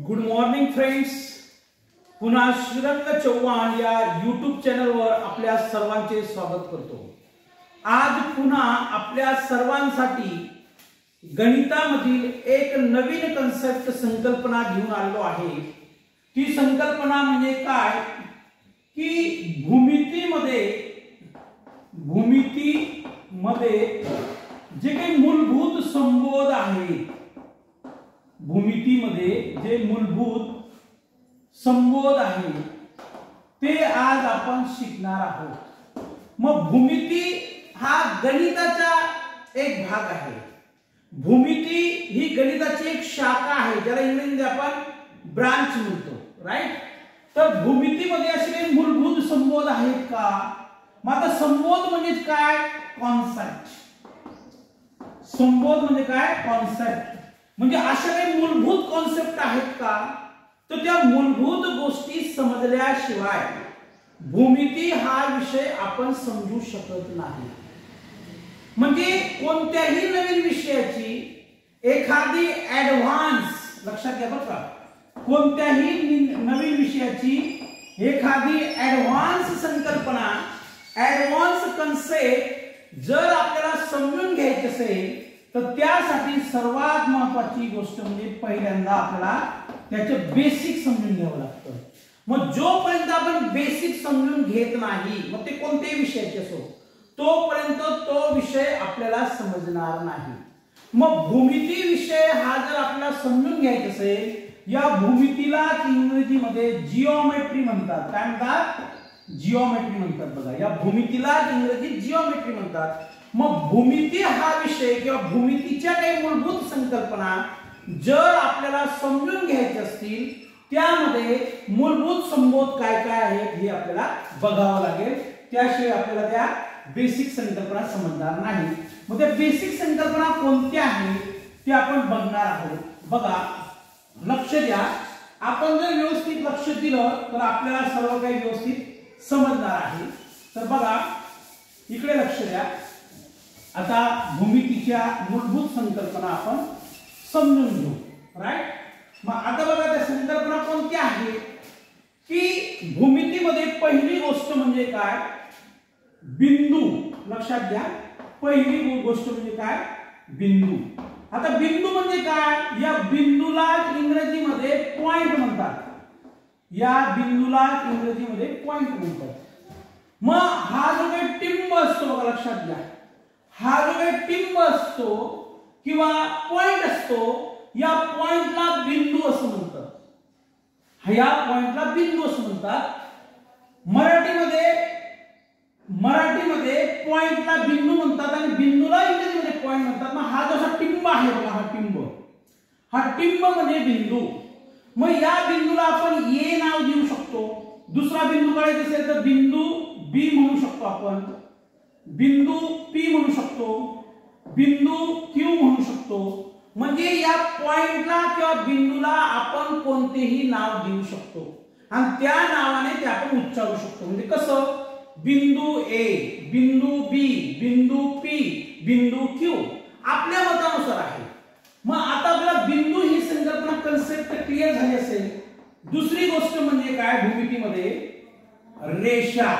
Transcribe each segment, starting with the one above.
Good morning friends. पुन्हा श्रीरंग चव्हाण या YouTube चॅनलवर आपल्या सर्वांचे स्वागत करतो. आज पुन्हा आपल्या सर्वांसाठी गणितामधील एक नवीन कन्सेप्ट संकल्पना घेऊन आलो आहे. ती संकल्पना म्हणजे काय की भूमितीमध्ये जे काही मूलभूत संबोध आहेत, भूमितीमध्ये जे मूलभूत संबोध आहे ते आज आपण शिकणार आहोत. मग भूमिती हा गणिताचा एक भाग आहे. भूमिती ही गणिताची एक शाखा आहे, ज्याला इंग्रजीमध्ये आपण ब्रांच म्हणतो, राईट. तर भूमितीमध्ये असे काही मूलभूत संबोध आहेत का? मग आता संबोध म्हणजे काय? कॉन्सेप्ट. संबोध म्हणजे काय? कॉन्सेप्ट. म्हणजे अशा काही मूलभूत कॉन्सेप्ट आहेत का? तर त्या मूलभूत गोष्टी समजल्याशिवाय भूमिती हा विषय आपण समजू शकत नाही. म्हणजे कोणत्याही नवीन विषयाची एखादी ऍडव्हान्स, लक्षात घ्या बरं का, कोणत्याही नवीन विषयाची एखादी ऍडव्हान्स संकल्पना, ऍडव्हान्स कन्सेप्ट जर आपल्याला समजून घ्यायची असेल तर त्यासाठी सर्वात महत्त्वाची गोष्ट म्हणजे पहिल्यांदा आपल्याला त्याचं बेसिक समजून घ्यावं लागतं. मग जोपर्यंत आपण बेसिक समजून घेत नाही, मग ते कोणत्याही विषयाचे असो, तोपर्यंत तो विषय आपल्याला समजणार नाही. मग भूमिती विषय हा जर आपल्याला समजून घ्यायचा असेल, या भूमितीला इंग्रजीमध्ये जिओमेट्री म्हणतात. काय म्हणतात? जिओमेट्री म्हणतात. बघा, या भूमितीला इंग्रजीत जिओमेट्री म्हणतात. मग भूमिती हा विषय किंवा भूमितीच्या काही मूलभूत संकल्पना जर आपल्याला समजून घ्यायचे असतील, त्यामध्ये मूलभूत संबोध काय काय आहेत हे आपल्याला बघावं लागेल. त्याशिवाय आपल्याला त्या बेसिक संकल्पना समजणार नाही. मग त्या बेसिक संकल्पना कोणत्या आहेत ते आपण बघणार आहोत. बघा, लक्ष द्या. आपण जर व्यवस्थित लक्ष दिलं तर आपल्याला सर्व काही व्यवस्थित समजणार आहे. तर बघा, इकडे लक्ष द्या. आता भूमितीच्या मूलभूत संकल्पना आपण समजून घेऊ, राईट. मग आता बघा, त्या संकल्पना कोणत्या आहेत की भूमितीमध्ये पहिली गोष्ट म्हणजे काय? बिंदू. लक्षात घ्या, पहिली गोष्ट म्हणजे काय? बिंदू. आता बिंदू म्हणजे काय? या बिंदूला इंग्रजीमध्ये पॉइंट म्हणतात. या बिंदूला इंग्रजीमध्ये पॉइंट म्हणतात. मग हा जो काही टिंब असतो, बघा लक्षात घ्या, हा जो काही टिंब असतो किंवा पॉइंट असतो, या पॉइंटला बिंदू असं म्हणतात. या पॉइंटला बिंदू असं म्हणतात. मराठीमध्ये पॉइंटला बिंदू म्हणतात आणि बिंदूला इंग्रजीमध्ये पॉइंट म्हणतात. मग हा जसा टिंब आहे बघा, हा टिंब म्हणजे बिंदू. मग या बिंदूला आपण ए नाव देऊ शकतो. दुसरा बिंदू काढायचा असेल तर बिंदू बी म्हणू शकतो आपण, बिंदू पी म्हणू शकतो, बिंदू क्यू म्हणू शकतो. म्हणजे या पॉइंटला किंवा बिंदूला आपण कोणतेही नाव देऊ शकतो आणि त्या नावाने ते आपण उच्चारू शकतो. म्हणजे कसं? बिंदू ए, बिंदू बी, बिंदू पी, बिंदू क्यू, आपल्या मतानुसार आहे. मग आता आपल्याला बिंदू ही संकल्पना, कन्सेप्ट क्लिअर झाली असेल. दुसरी गोष्ट म्हणजे काय? भूमितीमध्ये रेषा.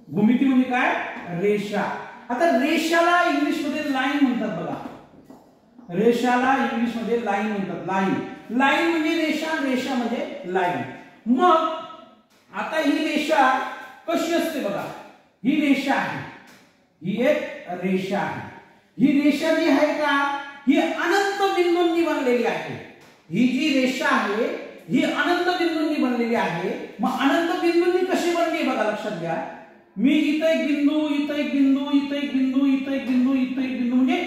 भूमिती म्हणजे काय? रेषा. आता रेषाला इंग्लिशमध्ये लाईन म्हणतात. बघा, रेषाला इंग्लिशमध्ये लाईन म्हणतात. लाईन म्हणजे रेषा, रेषा म्हणजे लाईन. मग आता ही रेषा कशी असते? बघा, ही रेषा आहे, ही एक रेषा आहे. ही रेषा जी आहे का, ही अनंत बिंदूंनी बनलेली आहे. ही जी रेषा आहे ही अनंत बिंदूंनी बनलेली आहे. मग अनंत बिंदूंनी कशी बनली? बघा लक्षात घ्या. मी इथं एक बिंदू, इथं एक बिंदू, इथं एक बिंदू, इथं एक बिंदू, इथं एक बिंदू, म्हणजे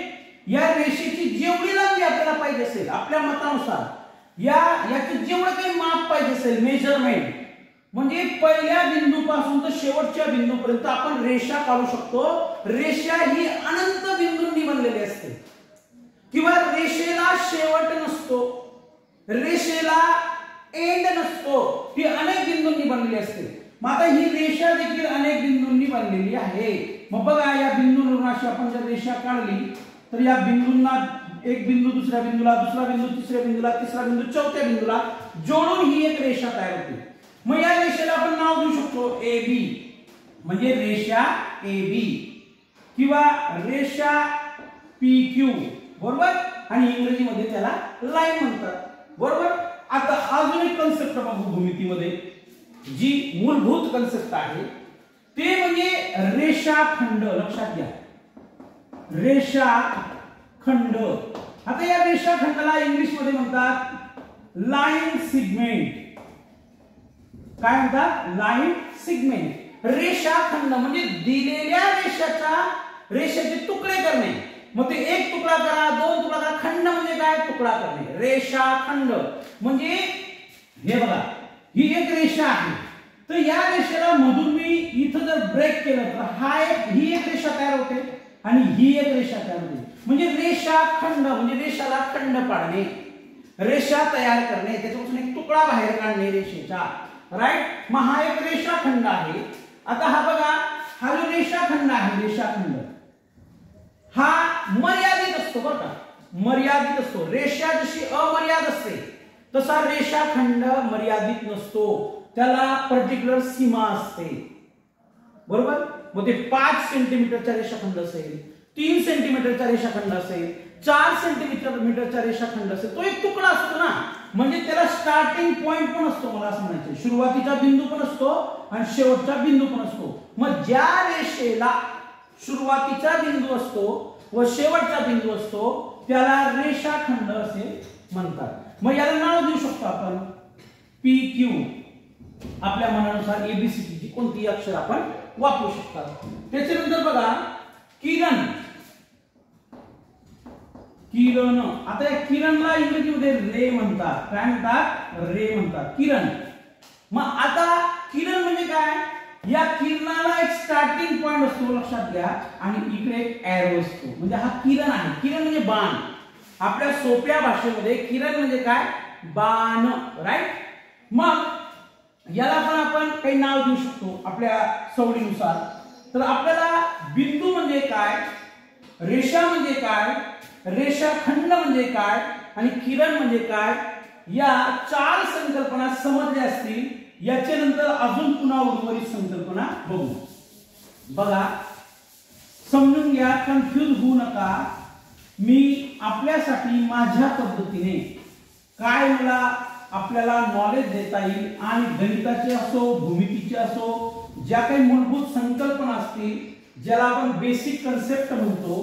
या रेषेची जेवढी लांबी आपल्याला पाहिजे असेल, आपल्या मतानुसार याचं जेवढं काही माप पाहिजे असेल, मेजरमेंट, म्हणजे पहिल्या बिंदूपासून तर शेवटच्या बिंदूपर्यंत आपण रेषा काढू शकतो. रेषा ही अनंत बिंदूंनी बनलेली असते किंवा रेषेला शेवट नसतो, रेषेला एंड नसतो, ती अनेक बिंदूंनी बनलेली असते. मग आता ही रेषा देखील अनेक बिंदूंनी बनलेली आहे. मग बघा, या बिंदूंवरून अशी आपण जर रेषा काढली तर या बिंदूंना एक बिंदू दुसऱ्या बिंदूला, दुसरा बिंदू तिसऱ्या बिंदूला, तिसरा बिंदू चौथ्या बिंदूला जोडून ही एक रेषा तयार होते. मग या रेषेला आपण नाव देऊ शकतो ए बी, म्हणजे रेषा ए बी किंवा रेषा पी क्यू, बरोबर. आणि इंग्रजीमध्ये त्याला लाईन म्हणतात, बरोबर. आता अजून एक कन्सेप्ट बघू भूमितीमध्ये, जी मूलभूत कन्सेप्ट आहे ते म्हणजे रेषाखंड. लक्षात घ्या, रेषाखंड. आता या रेषाखंडाला इंग्लिश मध्ये म्हणतात लाईन सिगमेंट. काय म्हणतात? Line segment. रेषाखंड म्हणजे दिलेल्या रेषेचे तुकडे करणे. मग ते एक तुकडा करा, दोन तुकडा करा. खंड म्हणजे काय? तुकडा करणे. रेषाखंड म्हणजे हे बघा, ही एक रेषा आहे, तर या रेषेला मधून मी इथं जर ब्रेक केलं तर ही एक रेषा तयार होते आणि ही एक रेषा तयार होते. म्हणजे रेषाखंड म्हणजे रेषाला खंड पाडणे, रेषा तयार करणे, त्याच्यापासून एक तुकडा बाहेर काढणे रेषेचा, राईट. मग हा एक रेषाखंड आहे. आता हा बघा, हा जो रेषाखंड आहे, रेषाखंड हा मर्यादित असतो, बरं का, मर्यादित असतो. रेषा जशी अमर्याद असते तसा रेषाखंड मर्यादित नसतो, त्याला पर्टिक्युलर सीमा असते, बरोबर. मग ते 5 सेंटीमीटरचा रेषाखंड असेल, 3 सेंटीमीटरचा रेषाखंड असेल, 4 सेंटीमीटरचा रेषाखंड असेल, तो एक तुकडा असतो ना. म्हणजे त्याला स्टार्टिंग पॉइंट पण असतो, मला असं म्हणायचं, सुरुवातीचा बिंदू पण असतो आणि शेवटचा बिंदू पण असतो. मग ज्या रेषेला सुरुवातीचा बिंदू असतो व शेवटचा बिंदू असतो त्याला रेषाखंड असे म्हणतात. मग याला नाव देऊ शकतो आपण पी क्यू. आपल्या मनानुसार एबीसीडी ची कोणतीही अक्षर आपण वापरू शकतात. त्याच्यानंतर बघा किरण. किरण. आता या किरणला इंग्रजीमध्ये रे म्हणतात. काय म्हणतात? रे म्हणतात, किरण. मग आता किरण म्हणजे काय? या किरणाला एक स्टार्टिंग पॉइंट असतो, लक्षात घ्या, आणि इकडे एक एरो असतो. म्हणजे हा किरण आहे. किरण म्हणजे बाण. आपल्या सोप्या भाषेमध्ये किरण म्हणजे काय? बाण, राईट. मग याला पण आपण काही नाव देऊ शकतो आपल्या सवडीनुसार. तर आपल्याला बिंदू म्हणजे काय, रेषा म्हणजे काय, रेषाखंड म्हणजे काय आणि किरण म्हणजे काय, या 4 संकल्पना समजल्या असतील. याच्यानंतर अजून पुन्हा उर्वरित संकल्पना बघू. बघा, समजून घ्या, कन्फ्यूज होऊ नका. मी आपल्यासाठी माझ्या पद्धतीने काय मला आपल्याला नॉलेज देता येईल आणि गणिताचे असो, भूमितीचे असो, ज्या काही मूलभूत संकल्पना असतील, ज्याला आपण बेसिक कन्सेप्ट म्हणतो,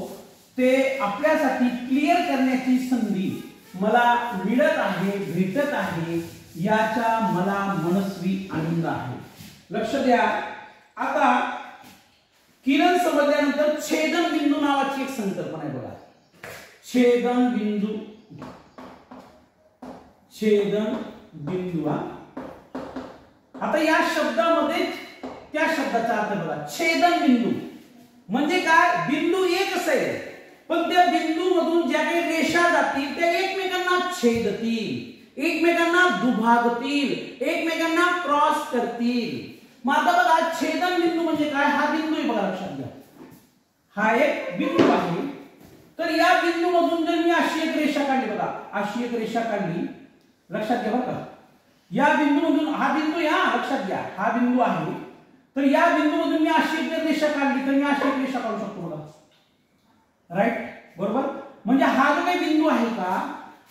ते आपल्यासाठी क्लिअर करण्याची संधी मला मिळत आहे, भेटत आहे, याचा मला मनस्वी आनंद आहे. लक्ष द्या. आता किरण समजल्यानंतर छेदन बिंदू नावाची एक संकल्पना आहे. बघा, छेदन बिंदू. छेदन बिंदू. आता या शब्दामध्ये त्या शब्दाचा अर्थ बघा. छेदन बिंदू म्हणजे काय? बिंदू एक असेल पण त्या बिंदू मधून ज्या काही रेषा जातील त्या एकमेकांना छेदतील, एकमेकांना दुभागतील, एकमेकांना क्रॉस करतील. मग आता बघा, छेदन बिंदू म्हणजे काय? हा बिंदू आहे बघा, लक्षात घ्या, हा एक बिंदू आहे. तर या बिंदू मधून जर मी अशी एक रेषा काढली, बघा अशी एक रेषा काढली, लक्षात घ्या बरं का. या बिंदू मधून, हा बिंदू या लक्षात घ्या, हा बिंदू आहे. तर या बिंदू मधून मी अशी एक रेषा काढली तर मी अशी एक रेषा काढू शकतो बघा, राईट, बरोबर. म्हणजे हा जो काही बिंदू आहे का,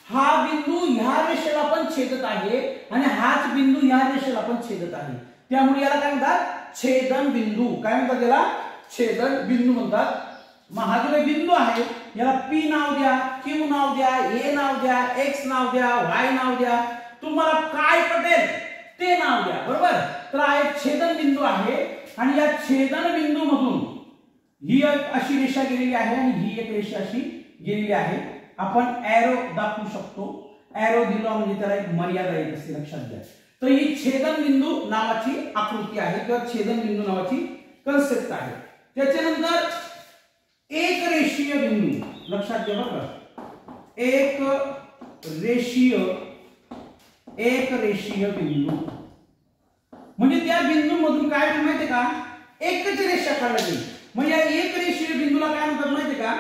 हा बिंदू ह्या रेषेला पण छेदत आहे आणि हाच बिंदू ह्या रेषेला पण छेदत आहे. त्यामुळे याला काय म्हणतात? छेदन बिंदू. काय म्हणतात याला? छेदन बिंदू म्हणतात. मग हा जो काही बिंदू आहे याला पी नाव द्या, क्यू नाव द्या, ए नाव द्या, एक्स नाव द्या, वाय नाव द्या, तुम्हाला काय पटेल ते नाव द्या, बरोबर. तर हा एक छेदन बिंदू आहे आणि या छेदन बिंदू मधून ही एक अशी रेषा गेलेली आहे आणि ही एक रेषा अशी गेलेली आहे. आपण एरो दाखवू शकतो. एरो दिला म्हणजे त्याला एक मर्यादा येत असते, लक्षात घ्या. तर ही छेदन बिंदू नावाची आकृती आहे किंवा छेदन बिंदू नावाची कन्सेप्ट आहे. त्याच्यानंतर एक रेषीय बिंदू, लक्षात घ्या बरं. एक रेषीय बिंदू म्हणजे त्या बिंदू मधून काय माहितीये का? एकच रेषा काढली. म्हणजे या एक रेषीय बिंदूला काय म्हणतात माहितीये का?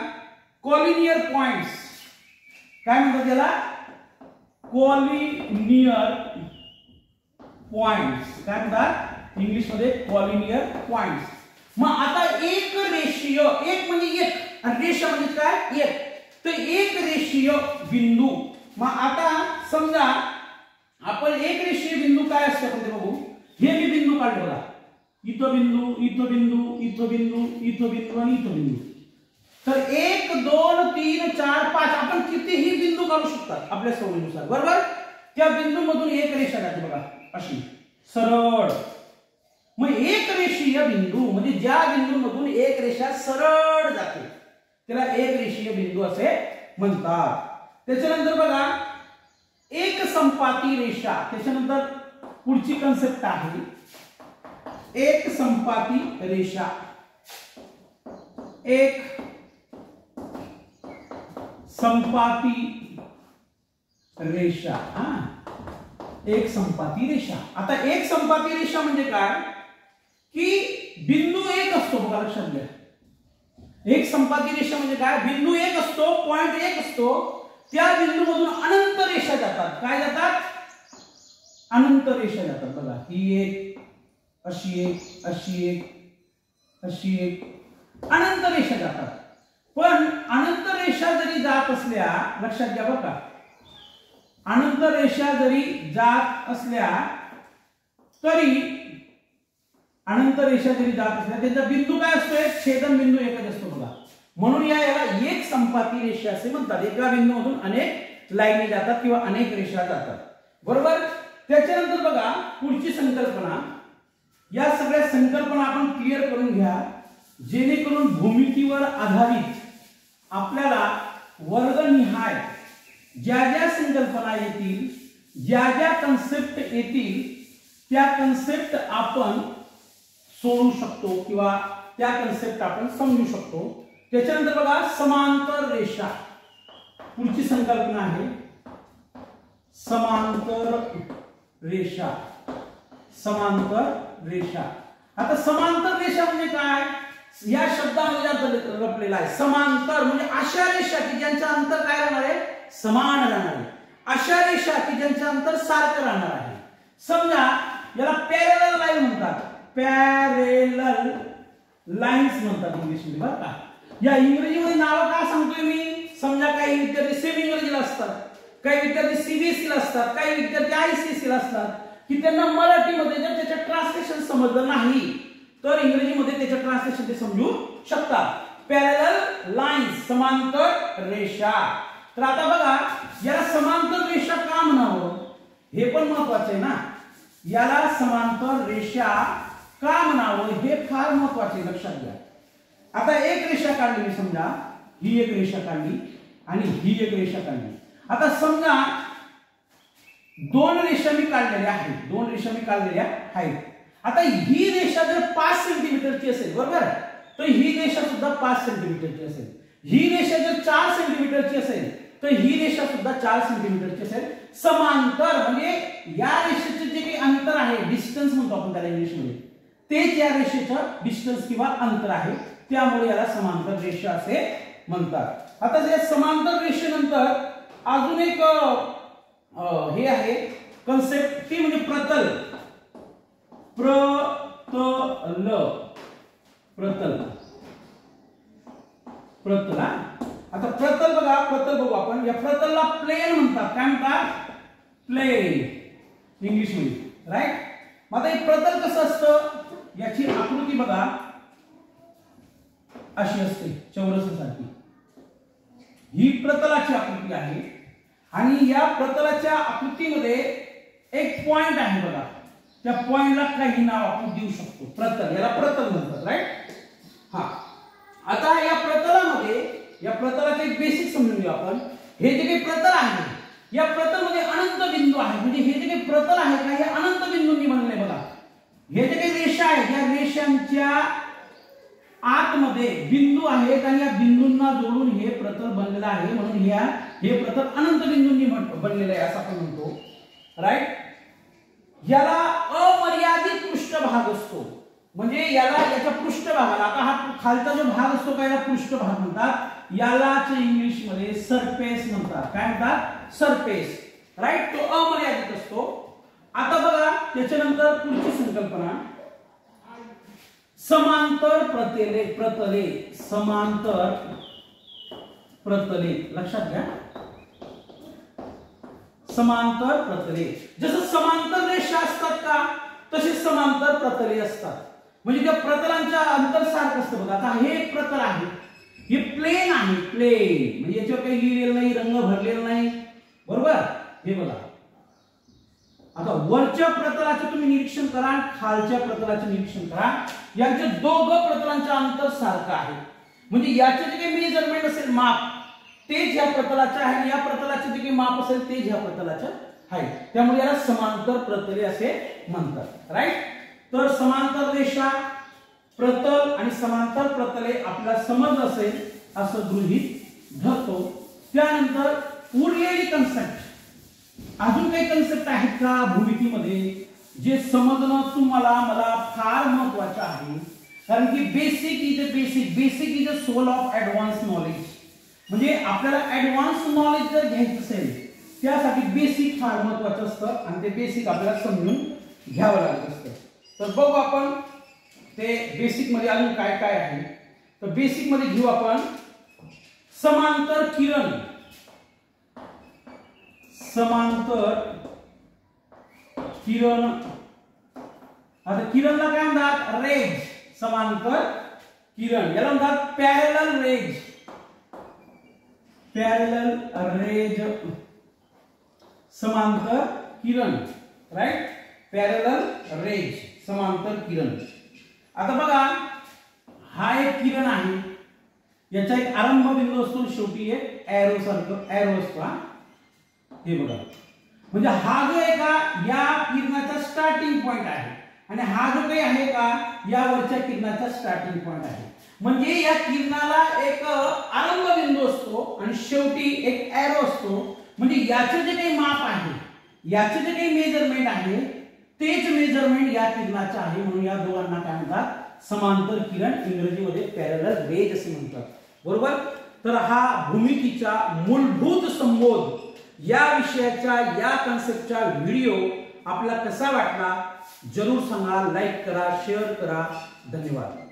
Collinear points. काय म्हणतात याला? Collinear points. काय म्हणतात इंग्लिश मध्ये? Collinear points. मग आता एक रेषीय, एक म्हणजे एक आणि रेषा म्हणजे काय? एक. तर एक रेषीय बिंदू. मग आता समजा आपण एक रेषीय बिंदू काय असते आपण ते बघू. हे मी बिंदू काढले बघा. इथं बिंदू, इथं बिंदू, इथं बिंदू, इथं बिंदू आणि इथं बिंदू. तर 1 2 3 4 5 आपण कितीही बिंदू काढू शकतात आपल्या सवयीनुसार, बरोबर. त्या बिंदूमधून एक रेषा जाते बघा अशी सरळ. मग एक रेषीय बिंदू म्हणजे ज्या बिंदूमधून एक रेषा सरळ जाते त्याला एक रेषीय बिंदू असे म्हणतात. त्याच्यानंतर बघा एक संपाती रेषा. त्याच्यानंतर पुढची कन्सेप्ट आहे एक संपाती रेषा. एक संपाती रेषा. एक संपाती रेषा. आता एक संपाती रेषा म्हणजे काय की बिंदू एक असतो बघा, लक्षात घ्या. एक संपाती रेषा म्हणजे काय? बिंदू एक असतो, पॉइंट एक असतो. त्या बिंदूमधून अनंत रेषा जातात. काय जातात? अनंत रेषा जातात बघा. ही एक, अशी एक, अशी एक, अशी एक, अनंत रेषा जातात. पण अनंत रेषा जरी जात असल्या, लक्षात घ्या बघा, अनंत रेषा जरी जात असल्या तरी अनंत रेषा जरी जात असल्या त्यांचा बिंदू काय असतो? छेदन बिंदू एकच असतो बघा. म्हणून याला एक संपाती रेषा असे म्हणतात. एका बिंदूमधून अनेक लाईनी जातात किंवा अनेक रेषा जातात, बरोबर. त्याच्यानंतर बघा पुढची संकल्पना. या सगळ्या संकल्पना आपण क्लिअर करून घ्या जेणेकरून भूमितीवर आधारित आपल्याला वर्गनिहाय ज्या ज्या संकल्पना येतील, ज्या ज्या कन्सेप्ट येतील त्या कन्सेप्ट आपण सोडू शकतो किंवा त्या कन्सेप्ट आपण समजू शकतो. त्याच्यानंतर बघा समांतर रेषा. पुढची संकल्पना आहे समांतर रेषा. समांतर रेषा. आता समांतर रेषा म्हणजे काय? या शब्दामध्ये लपलेला आहे समांतर म्हणजे अशा रेषा की ज्यांचं अंतर काय राहणार आहे? समान राहणार आहे. अशा रेषा की ज्यांचं अंतर सारखं राहणार आहे. समजा याला पॅरेलल लाईन म्हणतात. पॅरेलल लाईन्स म्हणतात इंग्लिशमध्ये, बरं का. या इंग्रजीमध्ये नाव का सांगतोय मी? समजा काही विद्यार्थी सेमी इंग्रजीला असतात, काही विद्यार्थी सीबीएसई ला असतात, काही विद्यार्थी आयसीएसई ला असतात की त्यांना मराठीमध्ये जर त्याचं ट्रान्सलेशन समजलं नाही तर इंग्रजीमध्ये त्याचं ट्रान्सलेशन ते समजू शकतात. पॅरेलल लाईन्स, समांतर रेषा. तर आता बघा याला समांतर रेषा का म्हणावं हे पण महत्वाचं आहे ना. याला समांतर रेषा का म्हणावं हे फार महत्वाचे, लक्षात घ्या. आता एक रेषा काढली मी, समजा ही एक रेषा काढली आणि ही एक रेषा काढली. आता समजा दोन रेषा मी काढलेल्या आहेत, दोन रेषा मी काढलेल्या आहेत. आता ही रेषा जर 5 सेंटीमीटरची असेल, बरोबर, तर ही रेषा सुद्धा 5 सेंटीमीटरची असेल. ही रेषा जर 4 सेंटीमीटरची असेल तर ही रेषा सुद्धा 4 सेंटीमीटरची असेल. समांतर म्हणजे या रेषेचे जे काही अंतर आहे, डिस्टन्स म्हणतो आपण त्याला इंग्लिशमध्ये, तेच या रेषेचं डिस्टन्स किंवा अंतर आहे. त्यामुळे याला समांतर रेषा असे म्हणतात. आता या समांतर रेषेनंतर अजून एक हे आहे कन्सेप्ट, ती म्हणजे प्रतल. प्रतल, प्रतल, प्रतल. आता प्रतल बघा, प्रतल बघू आपण. या प्रतलला प्लेन म्हणतात. काय म्हणतात? प्लेन इंग्लिश मध्ये, राईट. मग आता हे प्रतल कसं असतं? याची आकृती बघा अशी असते चौरसासारखी. ही प्रतलाची आकृती आहे आणि या प्रतलाच्या आकृतीमध्ये एक पॉइंट आहे बघा. त्या पॉइंटला काही नाव आपण देऊ शकतो. प्रतल, याला प्रतल म्हणतात, राईट. आता या प्रतलामध्ये, या प्रतलाचे एक बेसिक समजून घेऊ आपण. हे जे काही प्रतल आहे या प्रतलमध्ये अनंत बिंदू आहे. म्हणजे हे जे काही प्रतल आहे का हे अनंत बिंदूंनी बनले बघा. हे जे काही रेषा आहेत या रेषांच्या आतमध्ये बिंदू आहेत आणि या बिंदूंना जोडून हे प्रतल बनलेलं आहे. म्हणून हे प्रतल अनंत बिंदूंनी बनलेलं आहे असं आपण म्हणतो, राईट. याला अमर्यादित पृष्ठभाग असतो. म्हणजे याला याच्या पृष्ठभागाला, आता हा खालचा जो भाग असतो का याला पृष्ठभाग म्हणतात. यालाच इंग्लिश मध्ये सरफेस म्हणतात. काय म्हणतात? सरफेस. राईट. तो अमर्यादित असतो. आता बघा त्याच्यानंतर पुढची संकल्पना समांतर प्रतले. समांतर प्रतले लक्षात घ्या. समांतर प्रतले जसं समांतर रेषा असतात का तसे समांतर प्रतले असतात. म्हणजे त्या प्रतलांच्या अंतर सारखं असतं बघा. आता हे एक प्रतल आहे, हे प्लेन आहे. प्लेन म्हणजे याच्यावर काही लिहिलेलं नाही, रंग भरलेला नाही. बरोबर. हे बघा आता वरच्या प्रतलाचे तुम्ही निरीक्षण करा आणि खालच्या प्रतलाचे निरीक्षण करा. यांच्या दोघं प्रतलांचं अंतर सारखं आहे. म्हणजे याचे जे काही मेजरमेंट असेल माप तेच ह्या प्रतलाचे आहे आणि या प्रतलाचे जे काही माप असेल तेच ह्या प्रतलाचे आहे. त्यामुळे याला समांतर प्रतले असे म्हणतात. राईट. तर समांतर रेषा, प्रतल आणि समांतर प्रतले आपल्याला समज असेल असं गृहीत धरतो. त्यानंतर उरलेली कन्सेप्ट अजून काही कन्सेप्ट आहेत का भूमितीमध्ये जे समजणं तुम्हाला मला फार महत्वाचं आहे. कारण की basic is a soul of advance knowledge. म्हणजे आपल्याला ऍडव्हान्स नॉलेज जर घ्यायचं असेल त्यासाठी बेसिक फार महत्वाचं असतं आणि ते बेसिक आपल्याला समजून घ्यावं लागत असतं. तर बघू आपण ते बेसिक मध्ये अजून काय काय आहे. तर बेसिक मध्ये घेऊ आपण समांतर किरण. समांतर किरण. आता किरणला काय म्हणतात? रेज. समांतर किरण याला म्हणतात पॅरलल रेज. पॅरलल रेज समांतर किरण. राईट. पॅरलल रेज समांतर किरण. आता बघा हा एक किरण आहे, याचा एक आरंभ बिंदू असतो, शेवटी एक एरो सारखं एरो असतो. हे बघा म्हणजे हा जो आहे का या किरणाचा स्टार्टिंग पॉइंट आहे आणि हा जो काही आहे का या वरच्या किरणाचा स्टार्टिंग पॉइंट आहे. म्हणजे या किरणाला एक आरंभ बिंदू असतो आणि शेवटी एक एरो असतो. म्हणजे याचे जे काही माप आहे, याचे जे काही मेजरमेंट आहे तेच मेजरमेंट या किरणाचे आहे. म्हणून या दोघांना काय म्हणतात? समांतर किरण. इंग्रजीमध्ये पॅरलल रेज असे म्हणतात. बरोबर. तर हा भूमितीचा मूलभूत संबोध या विषयाच्या या कन्सेप्टचा व्हिडिओ आपल्याला कसा वाटला जरूर सांगा. लाईक करा, शेअर करा. धन्यवाद.